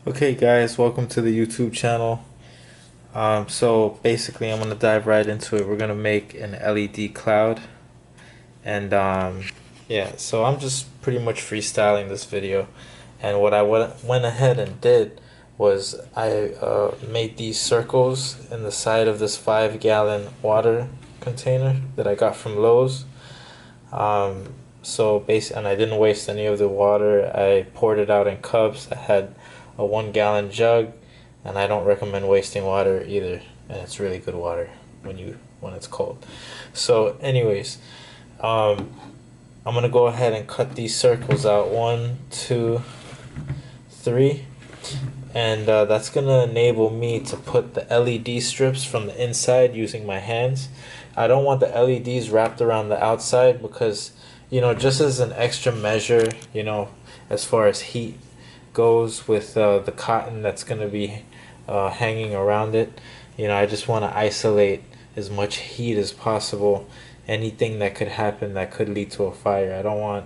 Okay, guys, welcome to the YouTube channel. So basically, I'm gonna dive right into it. We're gonna make an LED cloud, and yeah. So I'm just pretty much freestyling this video, and what I went ahead and did was I made these circles in the side of this 5-gallon water container that I got from Lowe's. So basically, and I didn't waste any of the water. I poured it out in cups. I had a 1-gallon jug, and I don't recommend wasting water either. And it's really good water when it's cold. So, anyways, um, I'm gonna go ahead and cut these circles out. 1, 2, 3. And that's gonna enable me to put the LED strips from the inside using my hands. I don't want the LEDs wrapped around the outside because, just as an extra measure, as far as heat goes with the cotton that's gonna be hanging around it, I just want to isolate as much heat as possible. Anything that could happen that could lead to a fire, I don't want.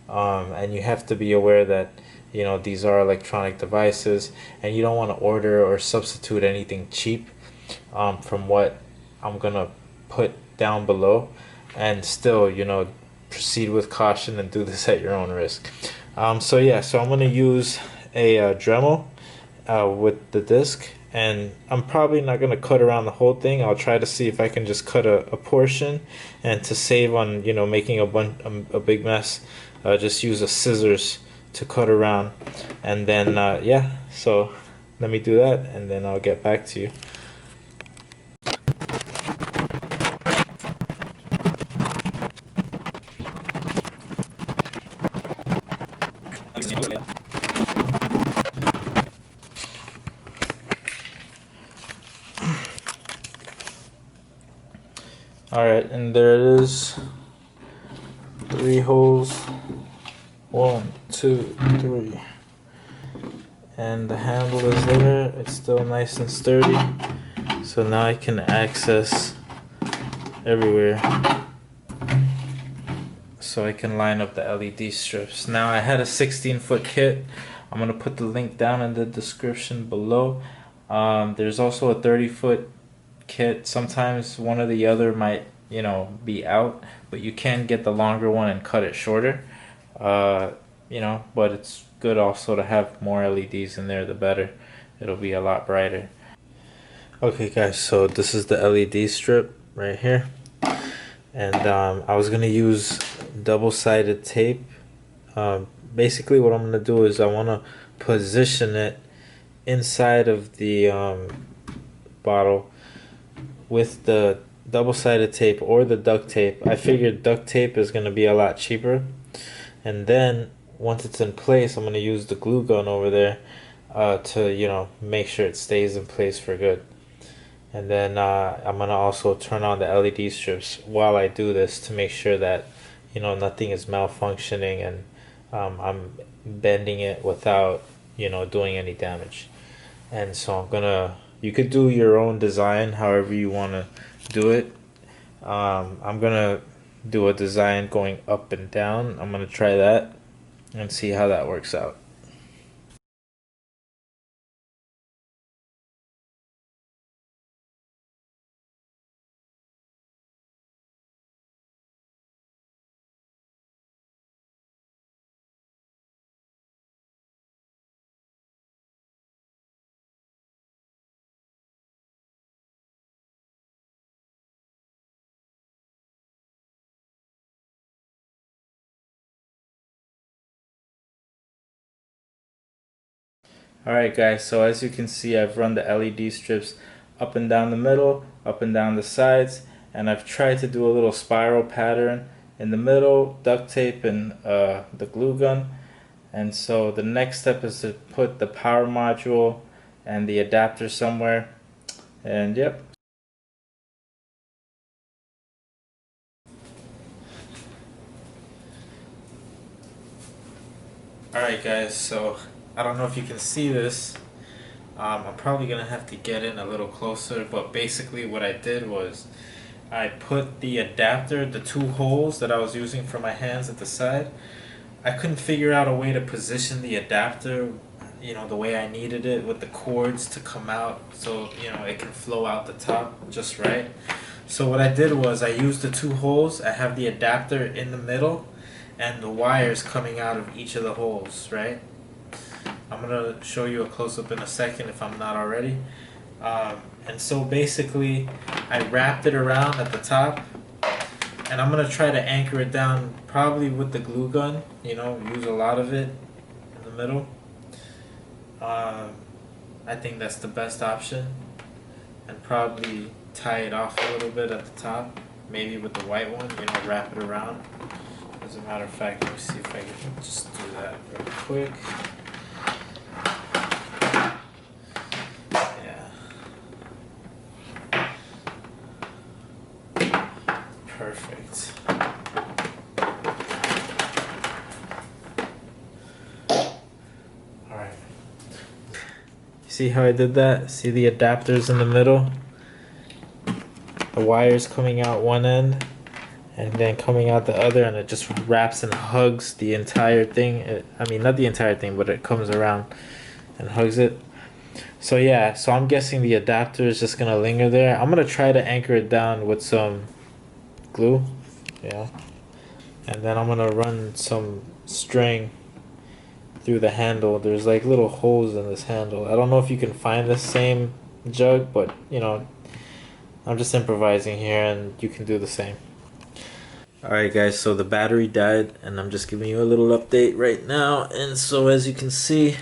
And you have to be aware that these are electronic devices, and you don't want to order or substitute anything cheap from what I'm gonna put down below, and still proceed with caution and do this at your own risk. So yeah, so I'm gonna use a Dremel with the disc, and I'm probably not gonna cut around the whole thing. I'll try to see if I can just cut a portion, and to save on making a big mess, just use a scissors to cut around, and then yeah. So let me do that, and then I'll get back to you. All right, and there it is. 3 holes. 1, 2, 3. And the handle is there. It's still nice and sturdy. So now I can access everywhere. So I can line up the LED strips. Now I had a 16-foot kit. I'm gonna put the link down in the description below. There's also a 30-foot kit. Sometimes one or the other might be out, but you can get the longer one and cut it shorter. But it's good also to have more LEDs in there, the better. It'll be a lot brighter. Okay, guys, so this is the LED strip right here, and I was gonna use double-sided tape. Basically what I'm gonna do is I want to position it inside of the bottle with the double-sided tape or the duct tape. I figured duct tape is gonna be a lot cheaper, and then once it's in place, I'm gonna use the glue gun over there to make sure it stays in place for good. And then I'm gonna also turn on the LED strips while I do this to make sure that nothing is malfunctioning, and I'm bending it without doing any damage. And so you could do your own design however you want to do it. I'm gonna do a design going up and down. I'm gonna try that and see how that works out. Alright guys, so as you can see, I've run the LED strips up and down the middle, up and down the sides, and I've tried to do a little spiral pattern in the middle, duct tape and the glue gun. And so the next step is to put the power module and the adapter somewhere. And yep. Alright guys, so I don't know if you can see this. I'm probably gonna have to get in a little closer, but basically what I did was I put the adapter, the 2 holes that I was using for my hands at the side. I couldn't figure out a way to position the adapter you know, the way I needed it with the cords to come out, so you know it can flow out the top just right. So what I did was I used the two holes. I have the adapter in the middle and the wires coming out of each of the holes, right? I'm gonna show you a close-up in a second if I'm not already. And so basically I wrapped it around at the top, and I'm gonna try to anchor it down probably with the glue gun, you know, use a lot of it in the middle. I think that's the best option, and probably tie it off a little bit at the top, maybe with the white one, you know, wrap it around. As a matter of fact, let me see if I can just do that real quick. Perfect. Alright. See how I did that? See the adapters in the middle? The wires coming out one end and then coming out the other, and it just wraps and hugs the entire thing. I mean, not the entire thing, but it comes around and hugs it. So yeah, so I'm guessing the adapter is just gonna linger there. I'm gonna try to anchor it down with some glue, yeah, and then I'm gonna run some string through the handle. There's like little holes in this handle. I don't know if you can find the same jug, but you know, I'm just improvising here and you can do the same. Alright guys, so the battery died and I'm just giving you a little update right now, and so as you can see,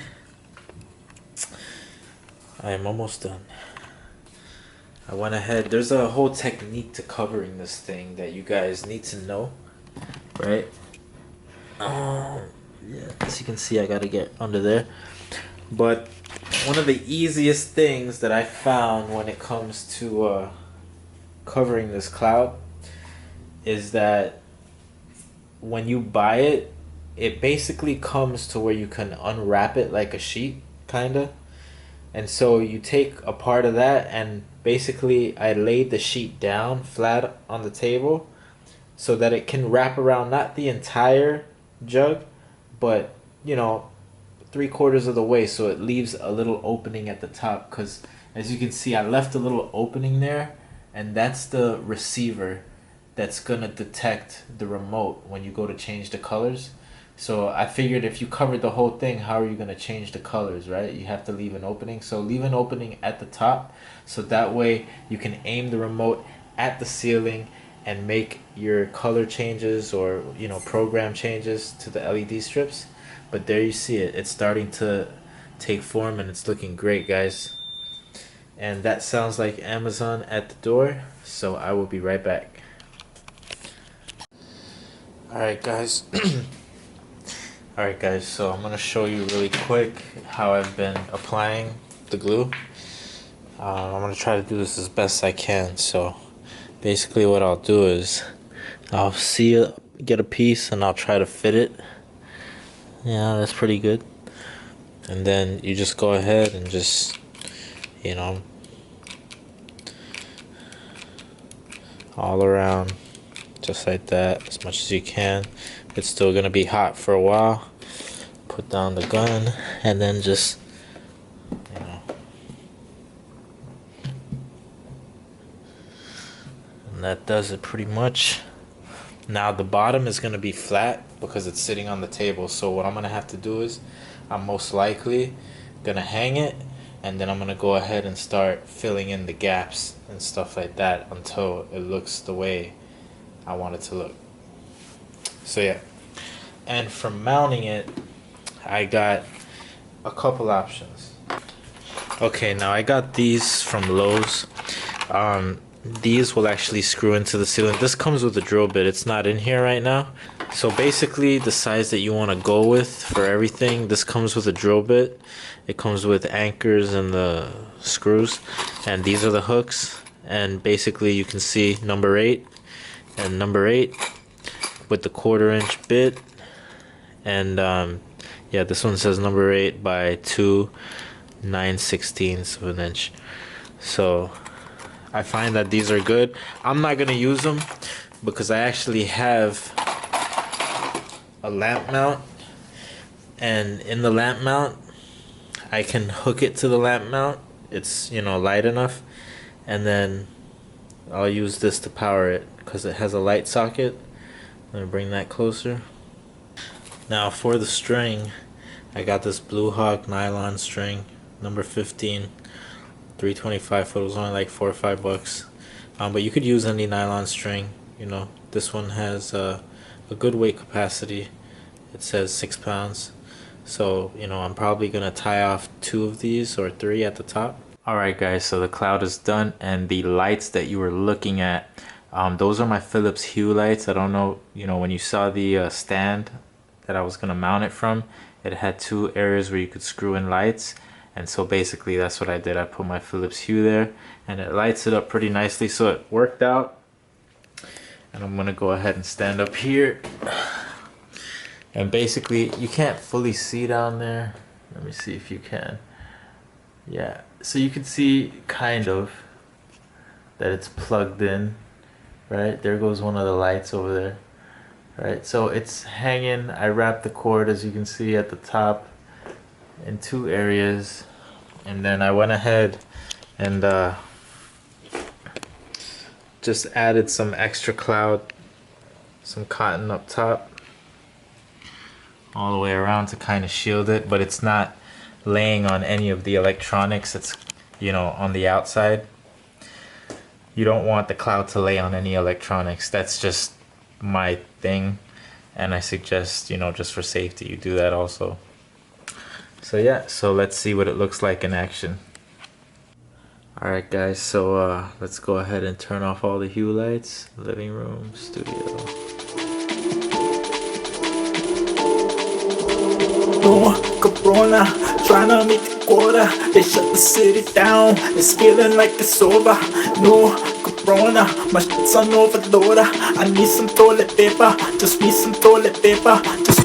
I am almost done. I went ahead, there's a whole technique to covering this thing that you guys need to know, right? Yeah, as you can see, I gotta get under there. But one of the easiest things that I found when it comes to covering this cloud is that when you buy it, it basically comes to where you can unwrap it like a sheet, kinda. And so you take a part of that, and basically I laid the sheet down flat on the table so that it can wrap around not the entire jug, but you know, 3/4 of the way, so it leaves a little opening at the top. Because as you can see, I left a little opening there, and that's the receiver that's gonna detect the remote when you go to change the colors. So I figured if you covered the whole thing, how are you going to change the colors, right? You have to leave an opening. So leave an opening at the top, so that way you can aim the remote at the ceiling and make your color changes, or you know, program changes to the LED strips. But there you see it. It's starting to take form and it's looking great, guys. And that sounds like Amazon at the door. So I will be right back. Alright guys. Alright guys, so I'm going to show you really quick how I've been applying the glue. I'm going to try to do this as best I can. So basically what I'll do is I'll get a piece and I'll try to fit it. Yeah, that's pretty good. And then you just go ahead and just, you know, all around, just like that, as much as you can. It's still gonna be hot for a while. Put down the gun and then just, you know, and that does it pretty much. Now the bottom is gonna be flat because it's sitting on the table. So what I'm gonna have to do is I'm most likely gonna hang it, and then I'm gonna go ahead and start filling in the gaps and stuff like that until it looks the way I want it to look. So yeah, and for mounting it, I got a couple options. Okay, now I got these from Lowe's. These will actually screw into the ceiling. This comes with a drill bit. It's not in here right now. So basically the size that you want to go with for everything, this comes with a drill bit. It comes with anchors and the screws, and these are the hooks. And basically you can see number 8 and number 8 with the 1/4 inch bit. And yeah, this one says number 8 by 2 9/16 of an inch. So I find that these are good. I'm not gonna use them because I actually have a lamp mount, and in the lamp mount I can hook it to the lamp mount. It's, you know, light enough. And then I'll use this to power it because it has a light socket. I'm gonna bring that closer. Now for the string, I got this Blue Hawk nylon string, number 15, 325 foot. It was only like $4 or $5. But you could use any nylon string. You know, this one has a good weight capacity. It says 6 pounds. So, you know, I'm probably gonna tie off 2 of these or 3 at the top. Alright guys, so the cloud is done, and the lights that you were looking at, those are my Philips Hue lights. I don't know, you know, when you saw the stand that I was gonna mount it from, it had 2 areas where you could screw in lights, and so basically that's what I did. I put my Philips Hue there, and it lights it up pretty nicely, so it worked out. And I'm gonna go ahead and stand up here, and basically you can't fully see down there. Let me see if you can. Yeah, so you can see kind of that it's plugged in, right? There goes one of the lights over there, right? So it's hanging. I wrapped the cord, as you can see, at the top in 2 areas, and then I went ahead and just added some extra cloud, some cotton up top all the way around to kind of shield it, but it's not laying on any of the electronics. It's, you know, on the outside. You don't want the cloud to lay on any electronics. That's just my thing, and I suggest, you know, just for safety, you do that also. So yeah, so let's see what it looks like in action. Alright guys, so let's go ahead and turn off all the Hue lights. Living room, studio. Corona, trying to make the quota. They shut the city down, it's feeling like it's over. No Corona, my shit's on overload. I need some toilet paper, just need some toilet paper. Just